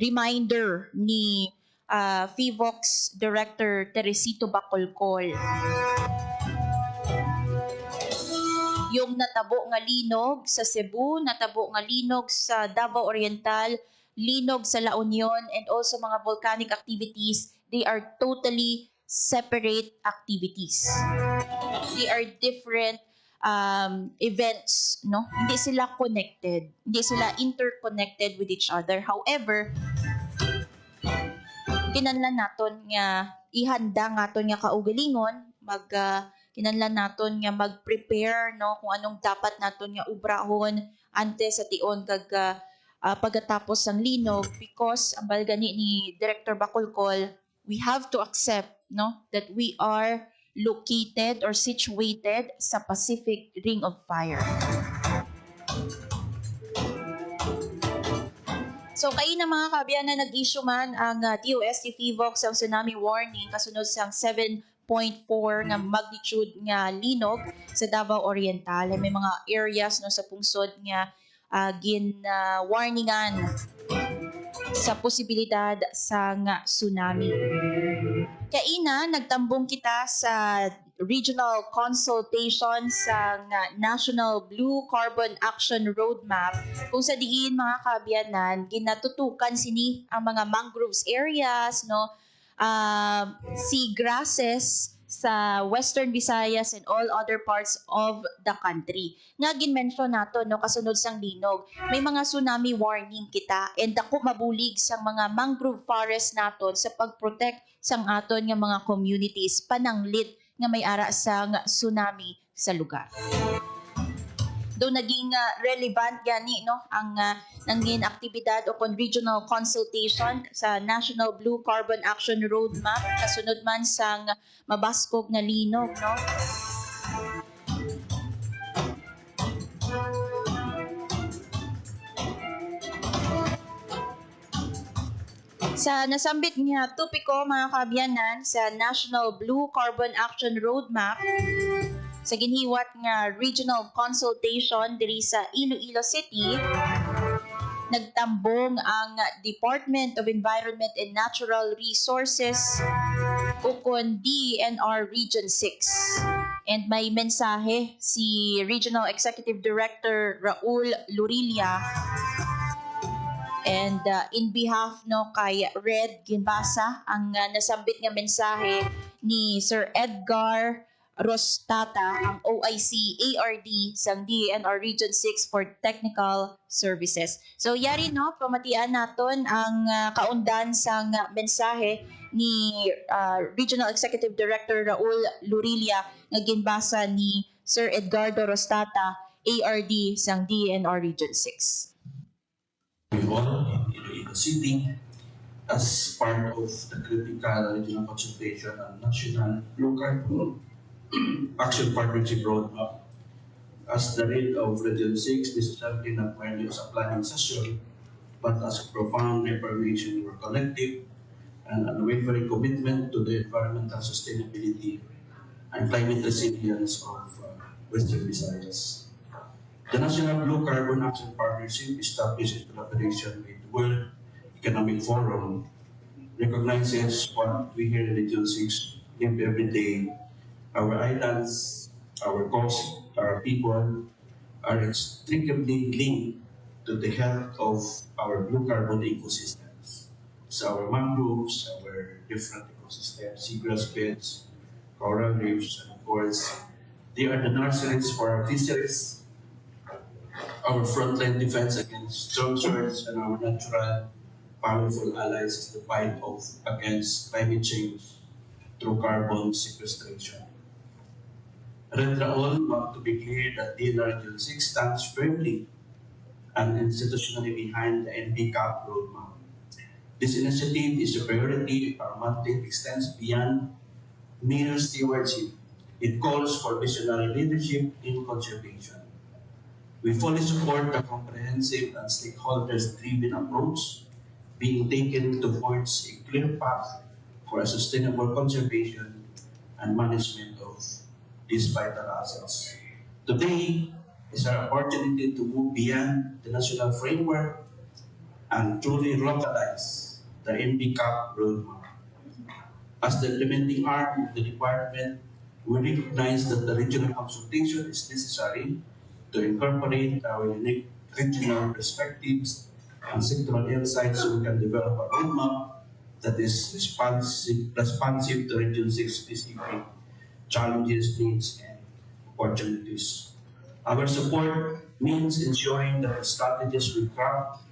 reminder ni FIVOX Director Teresito Bacolcol. Yung natabo nga linog sa Cebu, natabo nga linog sa Davao Oriental, linog sa La Union, and also mga volcanic activities, they are totally separate activities. They are different events, no? Hindi sila connected. Hindi sila interconnected with each other. However, kinahanglan naton nga ihanda naton nga kaugalingon, kinahanglan naton nga mag-prepare no kung anong dapat naton nga ubrahon antes sa tion kag pagkatapos ng linog, because ang balgani ni Director Bacolcol, we have to accept no that we are located or situated sa Pacific Ring of Fire. So kayo na mga kaabyan na nag-issue man ang DOST FIVOX ang tsunami warning kasunod sa 7.4 nga magnitude nga linog sa Davao Oriental. May mga areas no sa pungsod nga warningan. sa posibilidad sa tsunami. Kaina, nagtambong kita sa regional consultation sa National Blue Carbon Action Roadmap kung sa diin mga kaabyanan ginatutukan sini ang mga mangroves areas, no, sea grasses sa Western Visayas and all other parts of the country. Nga ginmention nato no kasunod sang linog, may mga tsunami warning kita and dako mabulig sang mga mangrove forest naton sa pagprotect sang aton nga mga communities pananglit nga may ara sang tsunami sa lugar. Do naging relevant gani no ang nangin aktibidad o regional consultation sa National Blue Carbon Action Roadmap kasunod man sang mabaskog nga linog no. Sa nasambit nga topiko mga kaabyanan sa National Blue Carbon Action Roadmap sa ginhiwat nga regional consultation diri sa Iloilo City, nagtambong ang Department of Environment and Natural Resources ukon DNR Region 6. And may mensahe si Regional Executive Director Raul Lurilia. And in behalf no kay Red ginbasa ang nasambit nga mensahe ni Sir Edgar Rostata, ang OIC ARD sang DNR Region 6 for Technical Services. So yari no, pamatian naton ang kaundan sang mensahe ni Regional Executive Director Raul Lurilia nga ginbasa ni Sir Edgardo Rostata, ARD sang DNR Region 6. We all in Iloilo City as part of the critical regional consultation on national blue carbon action partnership roadmap. As the lead of Region 6, this is something not merely as a planning session, but as a profound affirmation of our collective and unwavering commitment to the environmental sustainability and climate resilience of Western Visayas. The National Blue Carbon Action Partnership, established in collaboration with the World Economic Forum, recognizes what we here in Region 6 live every day. Our islands, our coast, our people are inextricably linked to the health of our blue carbon ecosystems. So our mangroves, our different ecosystems, seagrass beds, coral reefs, and of course, they are the nurseries for our fisheries, our frontline defense against storm surge, and our natural powerful allies in the fight against climate change through carbon sequestration. Red Raul want to be clear that DNR Region 6 stands firmly and institutionally behind the NBCAP roadmap. This initiative is a priority. Our mandate extends beyond mere stewardship. It calls for visionary leadership in conservation. We fully support the comprehensive and stakeholders-driven approach being taken towards a clear path for a sustainable conservation and management of these vital assets. Today is our opportunity to move beyond the national framework and truly localize the NBCAP roadmap. As the implementing arm of the department, we recognize that the regional consultation is necessary to incorporate our unique regional perspectives and sectoral insights so we can develop a roadmap that is responsive to Region 6 specific challenges, needs, and opportunities. Our support means ensuring that the strategies we craft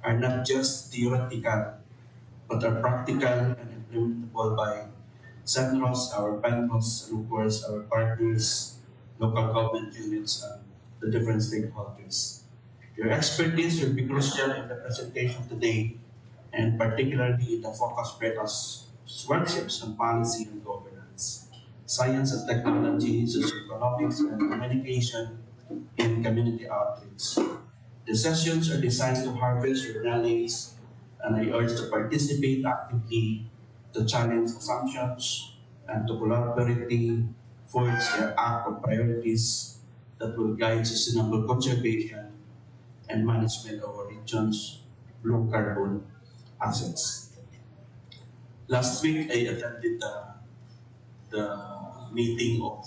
are not just theoretical, but are practical and implementable by centros, our panels, and of course our partners, local government units, and the different stakeholders. Your expertise will be crucial in the presentation today, and particularly in the focus breakouts workshops on policy and governance, science and technology, socioeconomics and communication, and community outreach. The sessions are designed to harvest your knowledge, and I urge to participate actively, to challenge assumptions, and to collaboratively forge their act of priorities that will guide sustainable conservation and management of our region's blue carbon assets. Last week, I attended the meeting of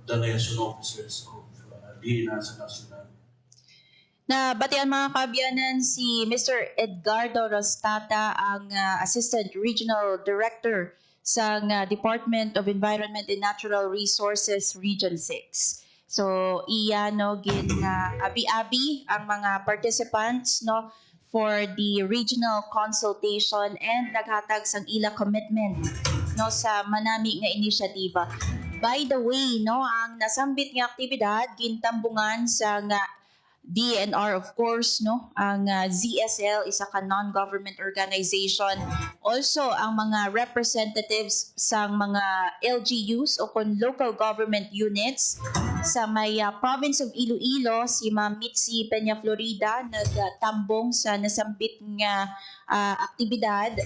the liaison officers of DNR sa National. Na batian mga kabiyanan si Mr. Edgardo Rostata, ang Assistant Regional Director sa Department of Environment and Natural Resources Region 6. So iya no gin abi-abi ang mga participants no for the regional consultation and naghatag sang ila commitment no sa manami nga inisyatiba. By the way no, ang nasambit nga aktibidad gintambungan sa DNR of course no, ang ZSL isa ka non-government organization, also ang mga representatives sa mga LGUs o kon local government units sa may province of Iloilo. Si Ma'am Mitzi Peña Florida nagtambong sa nasambit nga aktibidad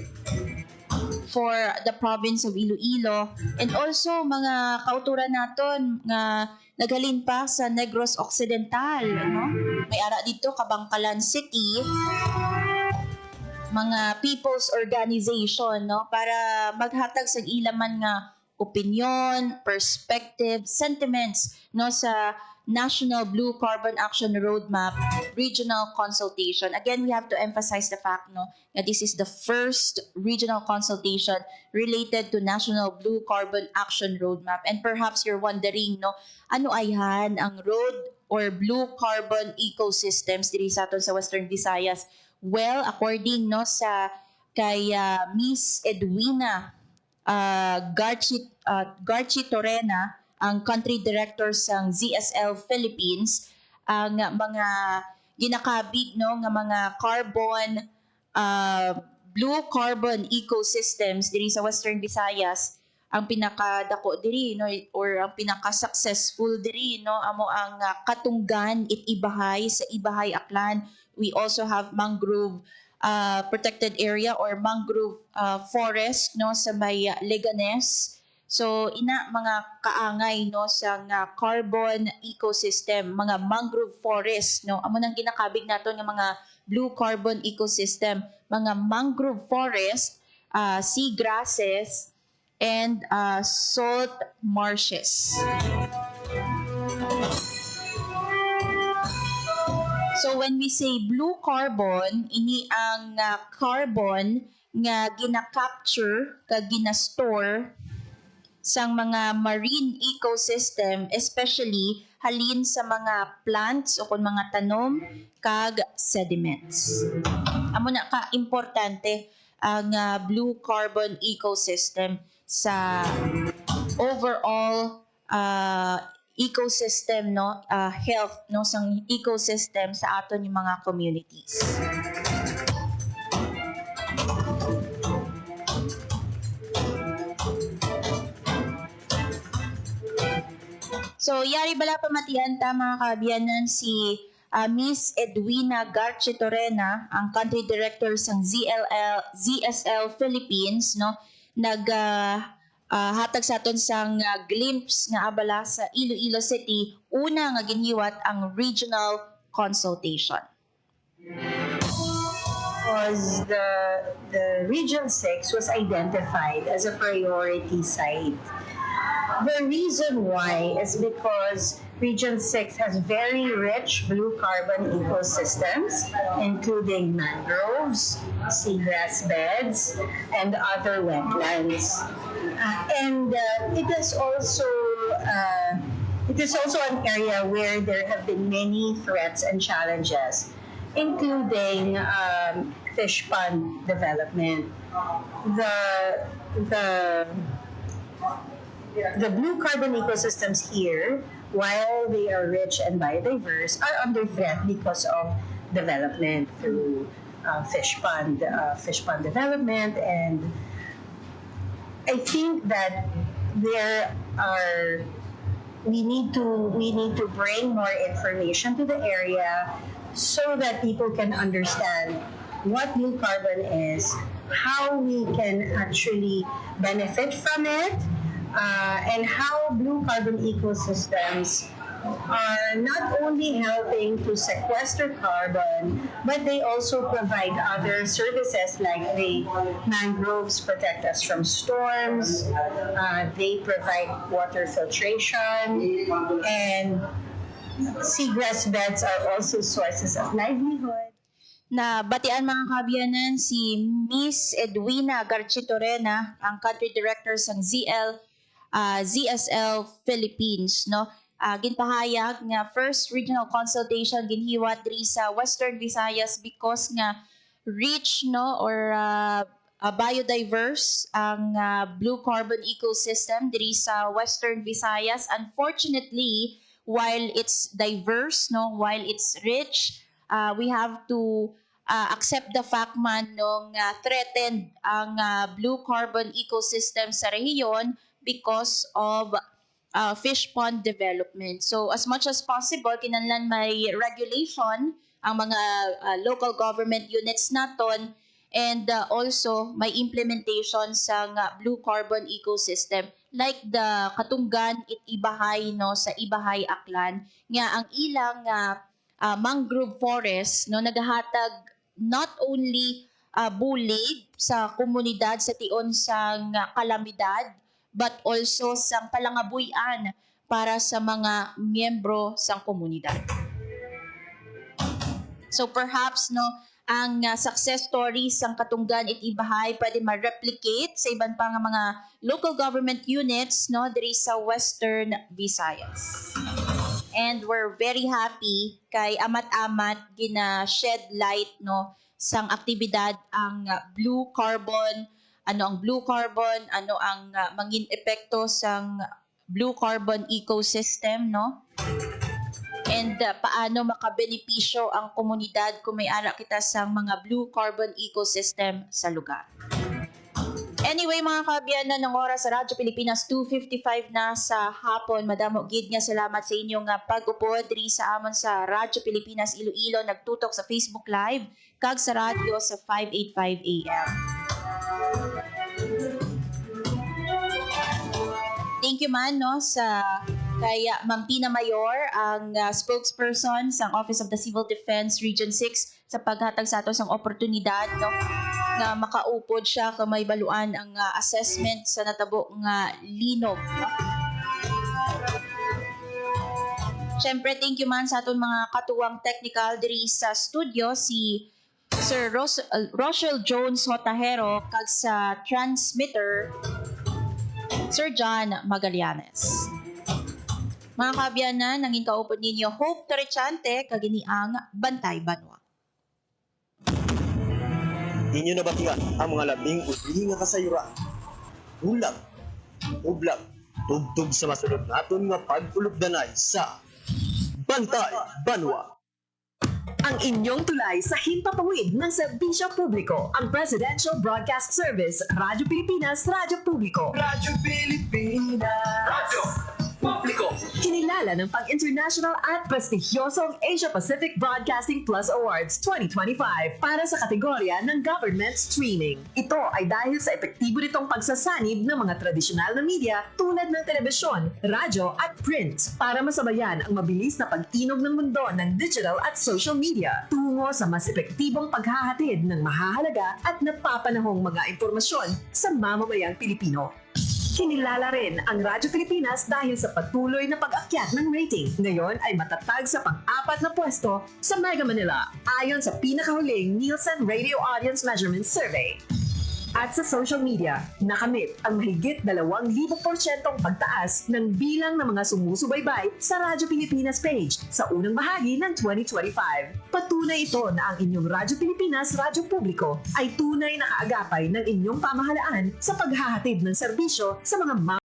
for the province of Iloilo, and also mga kauturan naton nga naghalin pa sa Negros Occidental no, may ara dito Kabangkalan City, mga people's organization no, para maghatag sa ilaman nga opinion, perspective, sentiments no sa National Blue Carbon Action Roadmap regional consultation. Again, we have to emphasize the fact no that this is the first regional consultation related to National Blue Carbon Action Roadmap. And perhaps you're wondering no, ano ayan ang road or blue carbon ecosystems diri sa aton sa Western Visayas? Well, according no sa kay Miss Edwina Garchi Torena, ang country director sang ZSL Philippines, ang mga ginakabig no nga mga carbon blue carbon ecosystems diri sa Western Visayas, ang pinakadako diri no or ang pinaka-successful diri no amo ang Katunggan Itibahay sa Ibahay Aklan. We also have mangrove protected area or mangrove forest no sa may Leganes. So ina mga kaangay no sa carbon ecosystem, mga mangrove forest no amo nang ginakabig naton nga mga blue carbon ecosystem, mga mangrove forest, sea grasses, and salt marshes. So when we say blue carbon, ini ang carbon nga gina-capture kag gina-store sang mga marine ecosystem, especially halin sa mga plants o kung mga tanom kag sediments. Amo na ka importante ang blue carbon ecosystem sa overall ecosystem no, health no sang ecosystem sa aton yung mga communities. So, yari bala pamatian ta mga kabiyanan si Miss Edwina Garchi Torena, ang country director sang ZSL Philippines, no, hatag sa aton sang glimpse nga abala sa Iloilo City, una nga giniwat ang regional consultation. Was the Region 6 was identified as a priority site. The reason why is because Region 6 has very rich blue carbon ecosystems, including mangroves, seagrass beds, and other wetlands. It is also an area where there have been many threats and challenges, including fish pond development. The blue carbon ecosystems here, while they are rich and biodiverse, are under threat because of development through fish pond development. And I think that we need to bring more information to the area so that people can understand what blue carbon is, how we can actually benefit from it, and how blue carbon ecosystems are not only helping to sequester carbon, but they also provide other services like the mangroves protect us from storms, they provide water filtration, and seagrass beds are also sources of livelihood. Na batian mga kabiyanan si Miss Edwina Garchitorena, ang Country Director ng ZSL Philippines, no? Ginpahayag nga first regional consultation ginhiwat diri sa Western Visayas because nga rich, no, or biodiverse ang blue carbon ecosystem diri sa Western Visayas. Unfortunately, while it's diverse, no, while it's rich, we have to accept the fact man nung threatened ang blue carbon ecosystem sa rehiyon because of fish pond development. So as much as possible, kinahanglan may regulation ang mga local government units naton, and also may implementation sa blue carbon ecosystem like the Katunggan it Ibahay, no, sa Ibahay Aklan nga ang ilang mangrove forest, no, nagahatag not only bulig sa komunidad sa tion sang kalamidad but also sang palangabuyan para sa mga miyembro sang komunidad. So perhaps, no, ang success story sang Katunggan it Ibahay pwede ma-replicate sa iban pa nga mga local government units, no, diri sa Western Visayas. And we're very happy kay amat-amat gina-shed light, no, sang aktibidad ang blue carbon, ano ang blue carbon, ano ang mangin epekto sang blue carbon ecosystem, no? And paano makabenepisyo ang komunidad kung may ara kita sang mga blue carbon ecosystem sa lugar. Anyway, mga kabiyanan, ng oras sa Radyo Pilipinas, 2:55 na sa hapon. Madamo gid nga salamat sa inyong pag-upod diri sa amon sa Radyo Pilipinas Iloilo, nagtutok sa Facebook Live kag sa radyo sa 585 AM. Thank you man, no, sa kay Ma'am Tina Mayor, ang spokesperson sa Office of the Civil Defense Region 6 sa paghatag sa ato sang oportunidad, no, nga makaupod siya kung may baluan ang assessment sa natabo nga linog. No? Siyempre, thank you man sa aton mga katuwang technical diri sa studio, si Sir Rochelle Jones Hotahero, kag sa transmitter, Sir John Magallanes. Mga kabiyanan, nanging kaupod ninyo Hope Torrechante, kagini ang Bantay Banwa. Inyo nabatian ang mga labing ulihi nga kasayuran. Ulag, ublag, tugtog sa masulod naton nga pag-ulubdanay sa Bantay Banwa. Ang inyong tulay sa himpapawid ng serbisyo publiko, ang Presidential Broadcast Service, Radyo Pilipinas, Radyo Publiko. Radyo Pilipinas. Radyo Publiko. Kinilala ng pang-international at prestigyosong Asia-Pacific Broadcasting Plus Awards 2025 para sa kategorya ng Government Streaming. Ito ay dahil sa epektibo nitong pagsasanib ng mga tradisyonal na media tulad ng telebisyon, radyo at print para masabayan ang mabilis na pag-inog ng mundo ng digital at social media tungo sa mas epektibong paghahatid ng mahahalaga at napapanahong mga impormasyon sa mamamayang Pilipino. Kinilala rin ang Radyo Pilipinas dahil sa patuloy na pag-akyat ng rating. Ngayon ay matatag sa pang-4 na pwesto sa Mega Manila ayon sa pinakahuling Nielsen Radio Audience Measurement Survey. At sa social media, nakamit ang mahigit 2,000% pagtaas ng bilang ng mga sumusubaybay sa Radyo Pilipinas page sa unang bahagi ng 2025. Patunay ito na ang inyong Radyo Pilipinas, Radyo Publiko ay tunay na kaagapay ng inyong pamahalaan sa paghahatid ng serbisyo sa mga